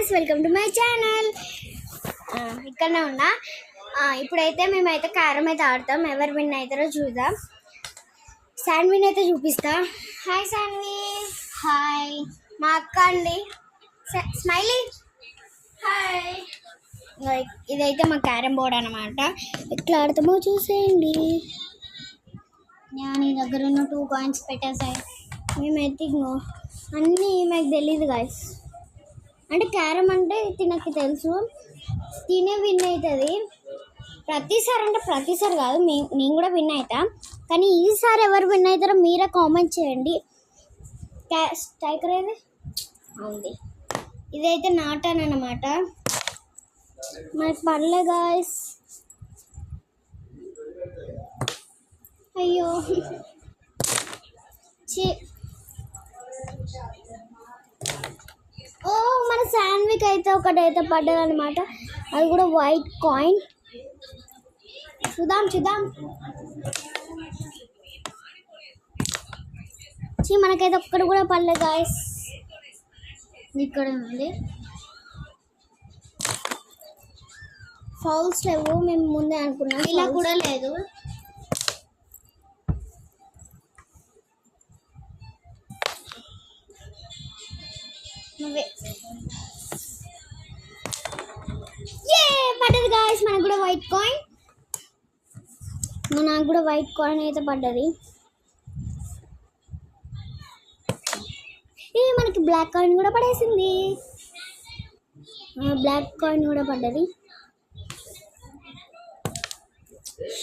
Guys, welcome to my channel. ఇక్కడనే ఉన్నా. ఇప్పుడైతే మేమైతే క్యారమ్ అయితే ఆడతాం. ఎవరు విన్ అవుతారో చూద్దాం. శాన్విని అయితే చూపిస్తా. హాయ్ శాన్వి. హాయ్. మా అక్క అండి స్మైలీ. హాయ్. ఇదైతే మా క్యారమ్ బోర్డ్ అనమాట. ఎట్లా ఆడతామో చూసేయండి. నేను దగ్గర ఉన్న 2 కాయిన్స్ పెట్టేసాయి. మేమైతే అన్నీ మాకు తెలీదు గాయస్. అంటే క్యారమ్ అంటే తినకి తెలుసు, తినే విన్ అవుతుంది. ప్రతిసారి కాదు, నేను కూడా విన్ అవుతా. కానీ ఈసారి ఎవరు విన్ అవుతారో మీరే కామెంట్ చేయండి. స్ట్రైకర్ ఏది ఉంది. ఇదైతే నాటాన్ అన్నమాట. మనకి పర్లే గాయస్. అయ్యో మన శాండ్విచ్ అయితే ఒకటైతే పడ్డది అనమాట. అది కూడా వైట్ కాయిన్. చూద్దాం. మనకైతే ఒక్కటి కూడా పడలేదు గాయస్. ఇక్కడ ఉంది. ఫౌల్స్ లేవు, మేము ముందే అనుకున్నాం. ఇలా కూడా లేదు. పడ్డది గాయస్. మనకు కూడా వైట్ కాయిన్. నాకు కూడా వైట్ కాయిన్ అయితే పడ్డది. మనకి బ్లాక్ కాయిన్ కూడా పడేసింది. బ్లాక్ కాయిన్ కూడా పడ్డది.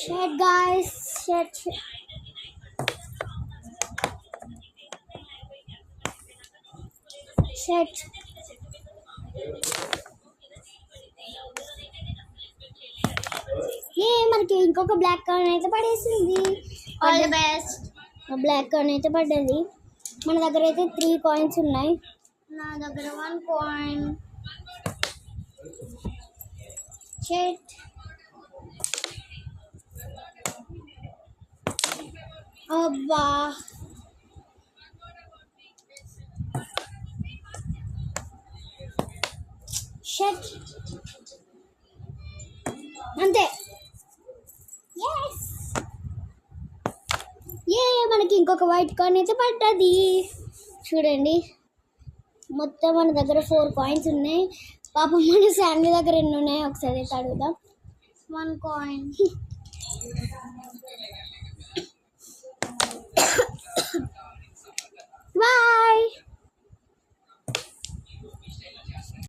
Shirt guys, shirt. మనకి ఇంకొక బ్లాక్ కాయిన్ అయితే పడేసింది. All the best. Black coin అయితే పడ్డది. మన దగ్గర అయితే 3 కాయిన్స్ ఉన్నాయి. నా దగ్గర 1 కాయిన్. షర్ట్. అబ్బా, షర్ట్ అంతే. మనకి ఇంకొక వైట్ కాయిన్ అయితే పడ్డది. చూడండి, మొత్తం మన దగ్గర 4 కాయిన్స్ ఉన్నాయి. పాపం మన శాండీ దగ్గర ఎన్ని ఉన్నాయి ఒకసారి అయితే అడుగుదాం. 1 కాయిన్. బాయ్.